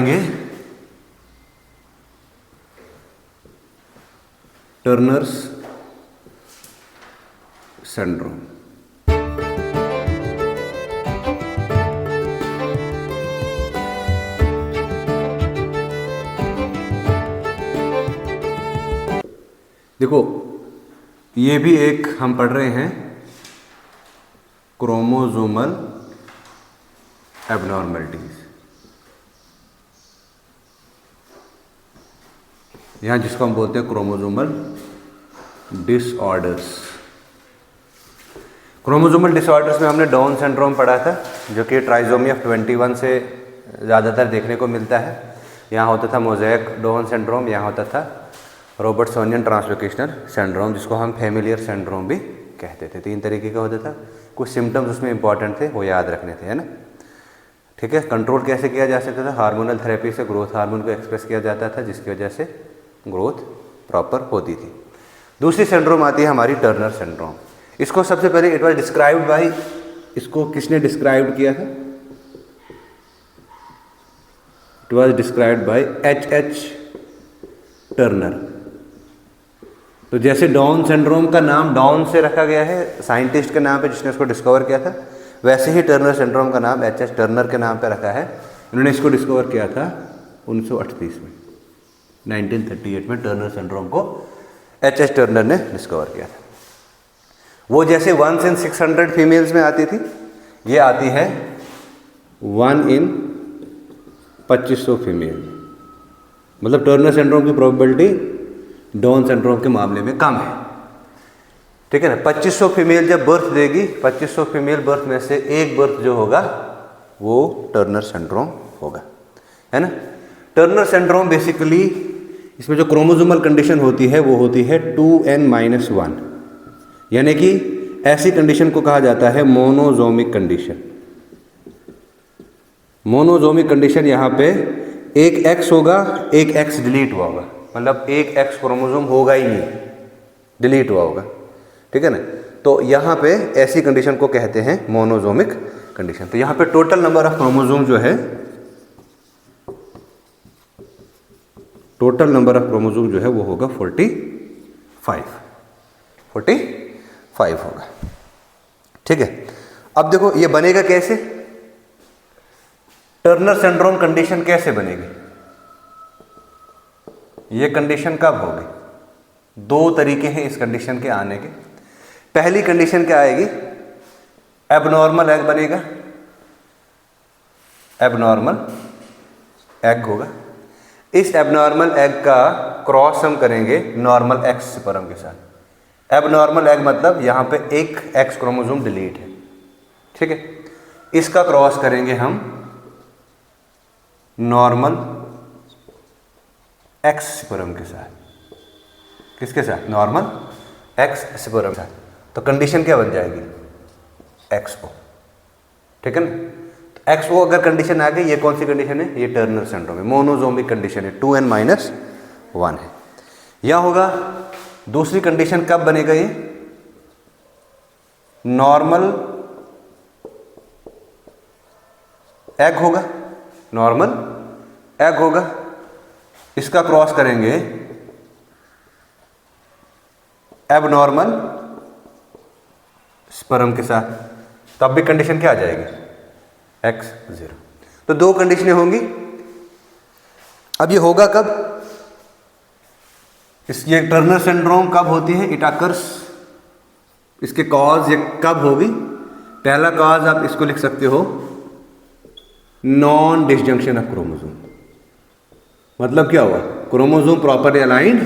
पढ़ेंगे Turners syndrome. देखो, ये भी एक हम पढ़ रहे हैं क्रोमोसोमल एबनॉर्मलिटीज। यहाँ जिसको हम बोलते हैं क्रोमोसोमल डिसऑर्डर्स। क्रोमोसोमल डिसऑर्डर्स में हमने डाउन सिंड्रोम पढ़ा था, जो कि ट्राइसोमी ऑफ 21 से ज़्यादातर देखने को मिलता है। यहाँ होता था मोज़ेक डाउन सिंड्रोम, यहाँ होता था रॉबर्टसोनियन ट्रांसलोकेशनल सिंड्रोम, जिसको हम फैमिलियर सिंड्रोम भी कहते थे। 3 तरीके का होता था। कुछ सिम्टम्स उसमें इंपॉर्टेंट थे, वो याद रखने थे, है ना। ठीक है। कंट्रोल कैसे किया जा सकता था? हार्मोनल थेरेपी से ग्रोथ हार्मोन को एक्सप्रेस किया जाता था, जिसकी वजह से ग्रोथ प्रॉपर होती थी। दूसरी सिंड्रोम आती है हमारी टर्नर सिंड्रोम। इसको सबसे पहले इट वाज डिस्क्राइब्ड बाय, इसको किसने डिस्क्राइब किया था? It was described bye H.H. Turner. तो जैसे डाउन सिंड्रोम का नाम डाउन से रखा गया है साइंटिस्ट के नाम पे जिसने इसको डिस्कवर किया था, वैसे ही टर्नर सिंड्रोम का नाम H.H. टर्नर के नाम पे रखा है। इन्होंने इसको डिस्कवर किया था 1938 में, 1938 में टर्नर सिंड्रोम को H.H. टर्नर ने डिस्कवर किया था। वो जैसे 1 in 600 फीमेल्स में आती थी, ये आती है 1 in 2500 फीमेल। मतलब टर्नर सिंड्रोम की प्रोबेबिलिटी डाउन सिंड्रोम के मामले में कम है। ठीक है ना। 2500 फीमेल जब बर्थ देगी, 2500 फीमेल बर्थ में से एक बर्थ जो होगा वो टर्नर सिंड्रोम होगा, है ना। टर्नर सिंड्रोम बेसिकली इसमें जो क्रोमोसोमल कंडीशन होती है वो होती है 2n-1, यानी कि ऐसी कंडीशन को कहा जाता है मोनोजोमिक कंडीशन। मोनोजोमिक कंडीशन यहाँ पे एक X होगा, एक X डिलीट हुआ होगा, मतलब एक X क्रोमोसोम होगा ही नहीं, डिलीट हुआ होगा। ठीक है ना। तो यहाँ पे ऐसी कंडीशन को कहते हैं मोनोजोमिक कंडीशन। तो यहाँ पे टोटल नंबर ऑफ क्रोमोसोम जो है, टोटल नंबर ऑफ क्रोमोसोम जो है वो होगा 45 होगा। ठीक है। अब देखो ये बनेगा कैसे, टर्नर सिंड्रोम कंडीशन कैसे बनेगी? ये कंडीशन कब होगी? 2 तरीके हैं इस कंडीशन के आने के। पहली कंडीशन क्या आएगी? एबनॉर्मल एग बनेगा, एबनॉर्मल एग होगा। इस एबनॉर्मल एग का क्रॉस हम करेंगे नॉर्मल एक्स स्पर्म के साथ। एबनॉर्मल एग मतलब यहाँ पे एक एक्स क्रोमोसोम डिलीट है। ठीक है। इसका क्रॉस करेंगे हम नॉर्मल एक्स स्पर्म के साथ। किसके साथ? नॉर्मल एक्स स्पर्म के साथ। तो कंडीशन क्या बन जाएगी? XO। ठीक है ना। तो XO अगर कंडीशन आ गई, ये कौन सी कंडीशन है? ये टर्नर सिंड्रोम है, मोनोजोमिक कंडीशन है, 2n-1 है। यह होगा। दूसरी कंडीशन कब बनेगा? ये नॉर्मल एग होगा, नॉर्मल एग होगा। इसका क्रॉस करेंगे एबनॉर्मल स्पर्म के साथ, तब भी कंडीशन क्या आ जाएगी? X0। तो 2 कंडीशनें होंगी। अब ये होगा कब? ये टर्नर सिंड्रोम कब होती है? इट अकर्स, इसके कॉज ये कब होगी? पहला कॉज आप इसको लिख सकते हो नॉन डिसजंक्शन ऑफ क्रोमोसोम। मतलब क्या हुआ? क्रोमोसोम प्रॉपरली अलाइंड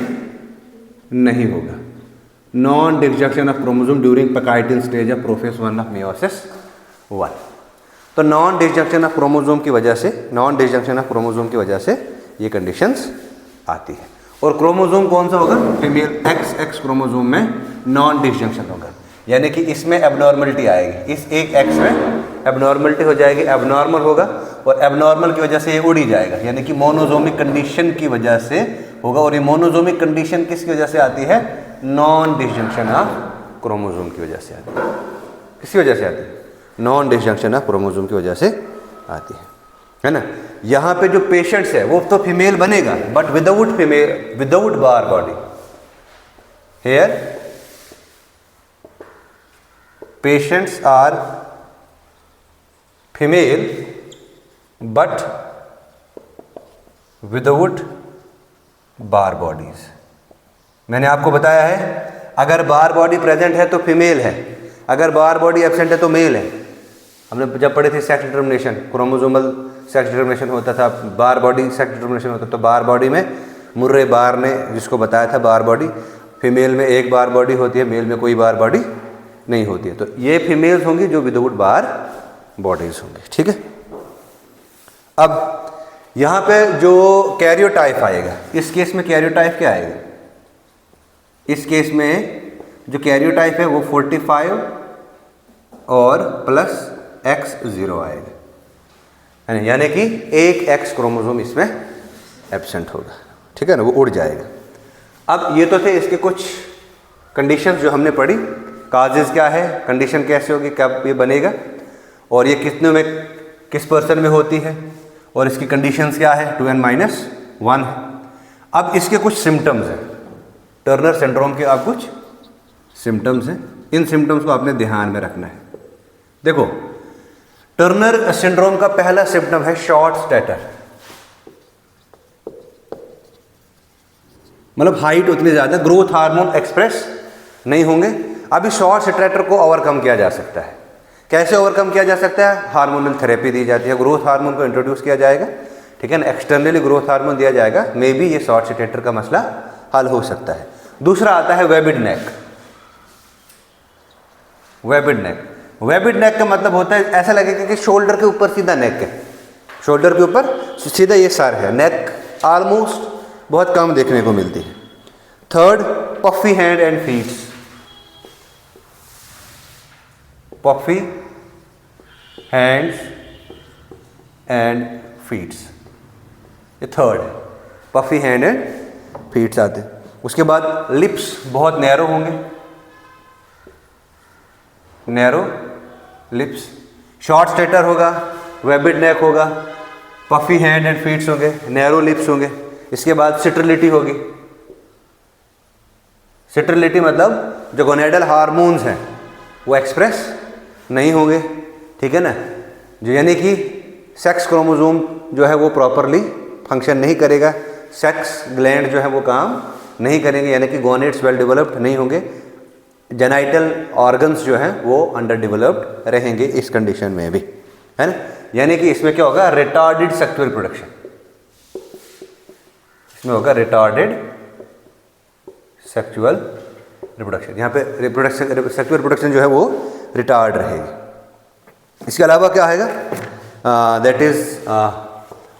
नहीं होगा। Non disjunction of chromosome during pachytene stage of prophase 1 of meiosis 1। तो नॉन डिसजंक्शन ऑफ क्रोमोसोम की वजह से, नॉन डिसजंक्शन ऑफ क्रोमोसोम की वजह से ये कंडीशंस आती है। और क्रोमोसोम कौन सा होगा? फीमेल XX क्रोमोसोम में नॉन डिसजंक्शन होगा, यानी कि इसमें एबनॉर्मलिटी आएगी। इस एक X में एबनॉर्मलिटी हो जाएगी, एबनॉर्मल होगा, और एबनॉर्मल की वजह से ये उड़ ही जाएगा, यानी कि मोनोजोमिक कंडीशन की वजह से होगा। और ये मोनोजोमिक कंडीशन किसकी वजह से आती है? नॉन डिसजंक्शन ऑफ क्रोमोसोम की वजह से आती है। किसकी वजह से आती है? नॉन डिसजंक्शन ऑफ क्रोमोसोम की वजह से आती है ना। यहाँ पे जो पेशेंट्स है वो तो फीमेल बनेगा but without Barr body. Here patients are female but without Barr bodies. मैंने आपको बताया है अगर बार बॉडी प्रेजेंट है तो फीमेल है, अगर बार बॉडी एब्सेंट है तो मेल है। हमने जब पढ़े थे sex determination, chromosomal sex determination होता था, बार बॉडी सेक्स डिटर्मिनेशन होता था। तो बार बॉडी में मुर्रे बार ने जिसको बताया था बार बॉडी, फीमेल में एक बार बॉडी होती है, मेल में कोई बार बॉडी नहीं होती है। तो ये फीमेल्स होंगी जो विदाउट बार बॉडीज होंगी, ठीक है। अब यहाँ पे जो कैरियोटाइप आएगा, इस केस में कैरियोटाइप क्या आएगा? इस केस में जो कैरियोटाइप है वो 45 और प्लस X0 आएगा, यानी कि एक X क्रोमोसोम इसमें एब्सेंट होगा, ठीक है ना, वो उड़ जाएगा। अब ये तो थे इसके कुछ कंडीशंस जो हमने पढ़ी, काजेज क्या है, कंडीशन कैसे होगी, कब ये बनेगा, और ये कितने में किस पर्सन में होती है, और इसकी कंडीशंस क्या है, 2n-1 है। अब इसके कुछ सिम्टम्स हैं, टर्नर सिंड्रोम के आप कुछ सिम्टम्स हैं, इन सिम्टम्स को आपने ध्यान में रखना है। देखो, टर्नर सिंड्रोम का पहला सिम्टम है शॉर्ट स्टैटर, मतलब हाइट उतनी ज़्यादा, ग्रोथ हार्मोन एक्सप्रेस नहीं होंगे। अभी शॉर्ट स्टैटर को ओवरकम किया जा सकता है। कैसे ओवरकम किया जा सकता है? हार्मोनल थेरेपी दी जाती है, ग्रोथ हार्मोन को इंट्रोड्यूस किया जाएगा, ठीक है ना, एक्सटर्नली ग्रोथ हार्मोन दिया जाएगा, मे बी ये शॉर्ट स्टैटर का मसला हल हो सकता है। दूसरा आता है वेबिड नेक। वेबिड नेक, वेबिड नेक का मतलब होता है ऐसा लगेगा कि शोल्डर के ऊपर सीधा नेक है, शोल्डर के ऊपर सीधा ये सर है, नेक ऑलमोस्ट बहुत कम देखने को मिलती है। Third, puffy hand and feets, puffy hands and feets, ये थर्ड है, पफी हैंड एंड फीट्स आते हैं। उसके बाद लिप्स बहुत नैरो होंगे, नैरो लिप्स, शॉर्ट स्टैटर होगा, वेबिड नेक होगा, पफी हैंड एंड फीट्स होंगे, नैरो लिप्स होंगे। इसके बाद सिट्रलिटी होगी, सिट्रलिटी मतलब जो गोनेडल हार्मोन्स हैं वो एक्सप्रेस नहीं होंगे, ठीक है ना, जो यानी कि सेक्स क्रोमोसोम जो है वो प्रॉपरली फंक्शन नहीं करेगा, सेक्स ग्लैंड जो है वो काम नहीं करेंगे, यानी कि गोनेड्स वेल डेवलप्ड नहीं होंगे, जेनाइटल ऑर्गन्स जो हैं वो अंडर डेवलप्ड रहेंगे इस कंडीशन में भी, है ना। यानी कि इसमें क्या होगा, रिटार्डेड सेक्सुअल प्रोडक्शन, इसमें होगा रिटार्डेड सेक्सुअल रिप्रोडक्शन, यहाँ पे रिप्रोडक्शन सेक्सुअल रिप्रोडक्शन जो है वो रिटार्ड रहेगी। इसके अलावा क्या आएगा, दैट इज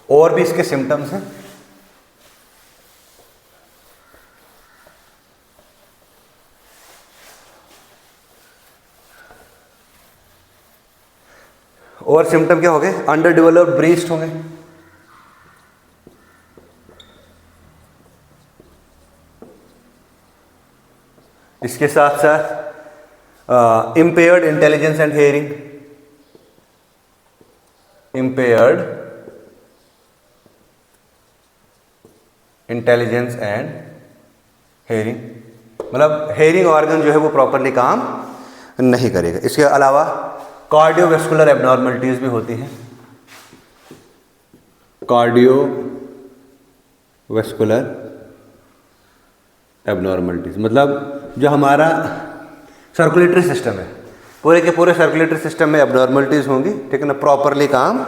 और भी इसके सिम्टम्स हैं। और सिम्टम क्या हो गए, अंडर डेवलप्ड ब्रेस्ट होंगे, इसके साथ साथ impaired intelligence and hearing, impaired intelligence and hearing, मतलब हेयरिंग ऑर्गन जो है वो प्रॉपरली काम नहीं करेगा। इसके अलावा कार्डियोवैस्कुलर एबनॉर्मलिटीज भी होती हैं, कार्डियोवैस्कुलर एबनॉर्मलिटीज मतलब जो हमारा सर्कुलेटरी सिस्टम है, पूरे के पूरे सर्कुलेटरी सिस्टम में एबनॉर्मलिटीज होंगी, ठीक है ना, प्रॉपरली काम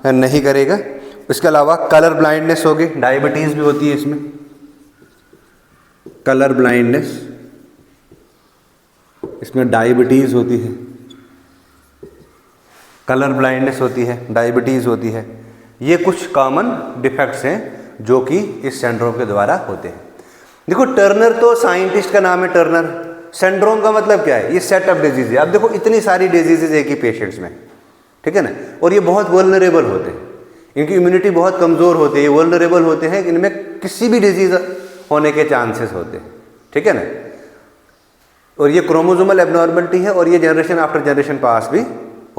नहीं करेगा। इसके अलावा कलर ब्लाइंडनेस होगी, डायबिटीज भी होती है इसमें, कलर ब्लाइंडनेस, इसमें डायबिटीज होती है, कलर ब्लाइंडनेस होती है, डायबिटीज होती है। ये कुछ कॉमन डिफेक्ट्स हैं जो कि इस सिंड्रोम के द्वारा होते हैं। देखो, टर्नर तो साइंटिस्ट का नाम है टर्नर, सिंड्रोम का मतलब क्या है, ये सेट ऑफ डिजीज है। अब देखो इतनी सारी डिजीजेज एक ही पेशेंट्स में, ठीक है ना, और ये बहुत वल्नरेबल होते हैं, इनकी इम्यूनिटी बहुत कमज़ोर होती है, ये वल्नरेबल होते हैं, इनमें किसी भी डिजीज़ होने के चांसेस होते हैं, ठीक है ना। और ये क्रोमोसोमल एबनॉर्मलिटी है और ये जनरेशन आफ्टर जनरेशन पास भी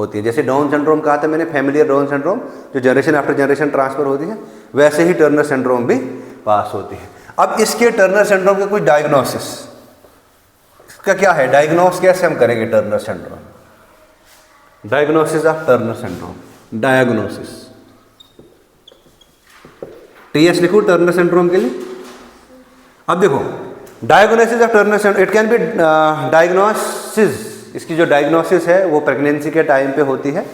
होती है। जैसे डाउन सिंड्रोम कहा था मैंने, फैमिलियर डाउन सिंड्रोम जो जनरेशन आफ्टर जनरेशन ट्रांसफर होती है, वैसे ही टर्नर सिंड्रोम भी पास होती है। अब इसके टर्नर सिंड्रोम के कुछ डायग्नोसिस, इसका क्या है डायग्नोस, कैसे हम करेंगे Turner syndrome, diagnosis of Turner syndrome, diagnosis, TS लिखो टर्नर सिंड्रोम के लिए। अब देखो diagnosis of Turner syndrome, it can be diagnosis, इसकी जो डायग्नोसिस है वो प्रेगनेंसी के टाइम पे होती है।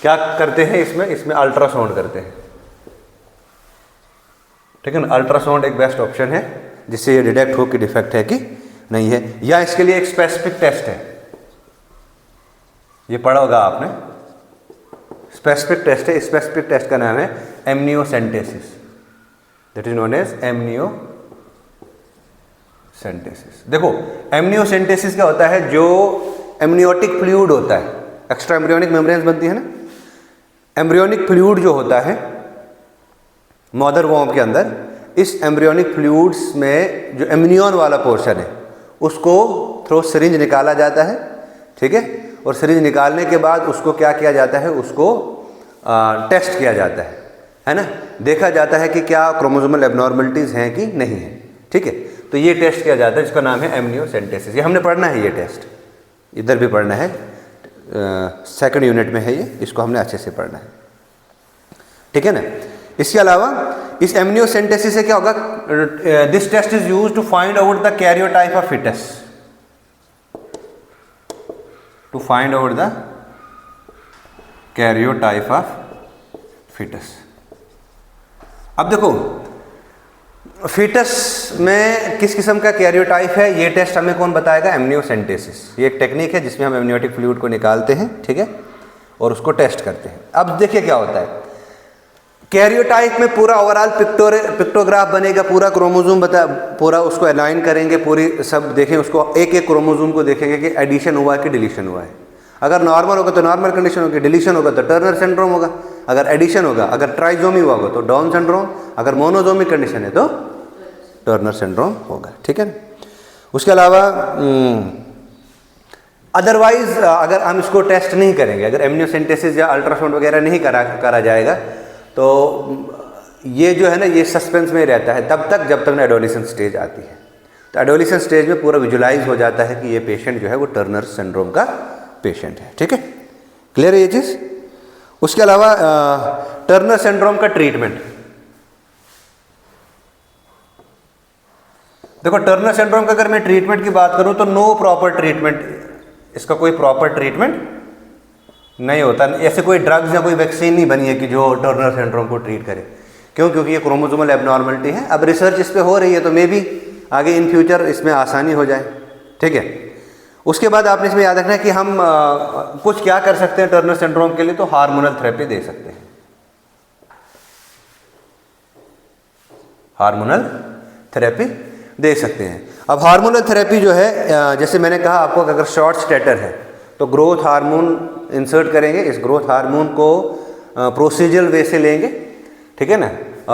क्या करते हैं इसमें अल्ट्रासाउंड करते हैं, ठीक है ना। अल्ट्रासाउंड एक बेस्ट ऑप्शन है जिससे ये डिटेक्ट हो कि डिफेक्ट है कि नहीं है, या इसके लिए एक स्पेसिफिक टेस्ट है, ये पढ़ा होगा आपने, स्पेसिफिक टेस्ट है। स्पेसिफिक टेस्ट का नाम है amniocentesis, that is known as amniocentesis. देखो एमनियोसेंटेसिस क्या होता है, जो एमनियोटिक फ्लूइड होता है, एक्स्ट्रा एम्ब्रियोनिक मेम्ब्रेन्स बनती है ना, एम्ब्रियोनिक फ्लूइड जो होता है मदर वॉर्म के अंदर, इस एम्ब्रियोनिक फ्लूइड्स में जो एमनियन वाला पोर्शन है उसको थ्रू सिरिंज निकाला जाता है, ठीक है। और सिरिंज निकालने के बाद उसको क्या किया जाता है, उसको टेस्ट किया जाता है ना, देखा जाता है कि क्या क्रोमोसोमल एबनॉर्मलिटीज़ हैं कि नहीं है, ठीक है। तो ये टेस्ट किया जाता है जिसका नाम है एमनियोसेंटेसिस। ये हमने पढ़ना है, ये टेस्ट इधर भी पढ़ना है, सेकंड यूनिट में है ये, इसको हमने अच्छे से पढ़ना है, ठीक है ना। इसके अलावा इस एमनियोसेंटेसिस से क्या होगा, this test is used to find out the karyotype of foetus, to find out the karyotype of foetus. अब देखो फीटस में किस किस्म का कैरियोटाइप है, ये टेस्ट हमें कौन बताएगा, एमनियोसेंटेसिस। ये एक टेक्निक है जिसमें हम एमनियोटिक फ्लूइड को निकालते हैं, ठीक है, और उसको टेस्ट करते हैं। अब देखिए क्या होता है, कैरियोटाइप में पूरा ओवरऑल पिक्टोग्राफ बनेगा, पूरा क्रोमोसोम पूरा उसको अलाइन करेंगे, पूरी सब देखें उसको, एक एक क्रोमोसोम को देखेंगे कि एडिशन हुआ है कि डिलीशन हुआ है। अगर नॉर्मल होगा तो नॉर्मल कंडीशन होगी, डिलीशन होगा तो टर्नर सिंड्रोम होगा, अगर एडिशन होगा, अगर ट्राइजोमी हुआ होगा तो डाउन सिंड्रोम, अगर मोनोजोमिक कंडीशन है तो टर्नर सिंड्रोम होगा, ठीक है। उसके अलावा अदरवाइज अगर हम इसको टेस्ट नहीं करेंगे, अगर एमनियोसेंटेसिस या अल्ट्रासाउंड वगैरह नहीं करा जाएगा, तो ये जो है ना, ये सस्पेंस में रहता है तब तक जब तक ना एडोलेसेंट स्टेज आती है। तो एडोलेसेंट स्टेज में पूरा विजुलाइज हो जाता है कि ये पेशेंट जो है वो टर्नर सिंड्रोम का पेशेंट है, ठीक है। क्लियर है ये चीज़। उसके अलावा टर्नर सिंड्रोम का ट्रीटमेंट, देखो टर्नर सिंड्रोम का अगर मैं ट्रीटमेंट की बात करूं तो नो प्रॉपर ट्रीटमेंट, इसका कोई प्रॉपर ट्रीटमेंट नहीं होता। ऐसे कोई ड्रग्स या कोई वैक्सीन नहीं बनी है कि जो टर्नर सिंड्रोम को ट्रीट करे। क्यों? क्योंकि ये क्रोमोसोमल एबनॉर्मलिटी है। अब रिसर्च इस पे हो रही है तो मे बी आगे इन फ्यूचर इसमें आसानी हो जाए, ठीक है। उसके बाद आपने इसमें याद रखना है कि हम कुछ क्या कर सकते हैं टर्नर सिंड्रोम के लिए, तो हार्मोनल थेरेपी दे सकते हैं, हार्मोनल थेरेपी दे सकते हैं। अब हार्मोनल थेरेपी जो है, जैसे मैंने कहा आपको, अगर शॉर्ट स्टेटर है तो ग्रोथ हार्मोन इंसर्ट करेंगे, इस ग्रोथ हार्मोन को प्रोसीजरल वे से लेंगे, ठीक है ना,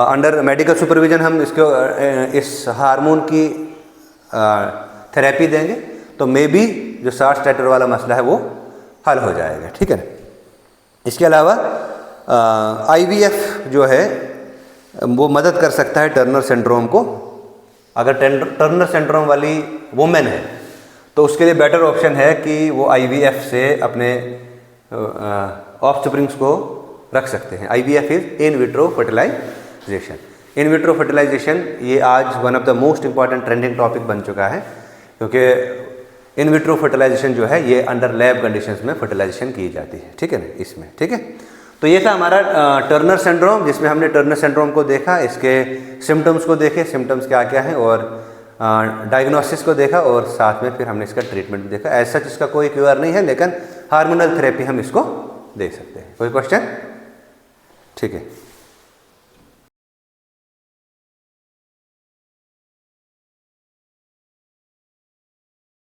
अंडर मेडिकल सुपरविजन हम इसको इस हार्मोन की थेरेपी देंगे, तो मे बी जो शॉर्ट स्टेटर वाला मसला है वो हल हो जाएगा, ठीक है ना। इसके अलावा IVF जो है वो मदद कर सकता है टर्नर सिंड्रोम को। अगर टर्नर सिंड्रोम वाली वुमेन है तो उसके लिए बेटर ऑप्शन है कि वो IVF से अपने ऑफस्प्रिंग्स को रख सकते हैं। IVF is in vitro fertilisation. In vitro fertilisation ये आज one of the most important trending topic बन चुका है, क्योंकि इन विट्रो फर्टिलाइजेशन जो है ये अंडर लैब कंडीशंस में फर्टिलाइजेशन की जाती है, ठीक है ना, इसमें, ठीक है। तो ये था हमारा टर्नर सिंड्रोम, जिसमें हमने टर्नर सिंड्रोम को देखा, इसके सिम्टम्स को देखे, सिम्टम्स क्या क्या हैं, और डायग्नोसिस को देखा, और साथ में फिर हमने इसका ट्रीटमेंट देखा। ऐसा इसका कोई क्यूआर नहीं है, लेकिन हार्मोनल थेरेपी हम इसको दे सकते हैं। कोई क्वेश्चन? ठीक है।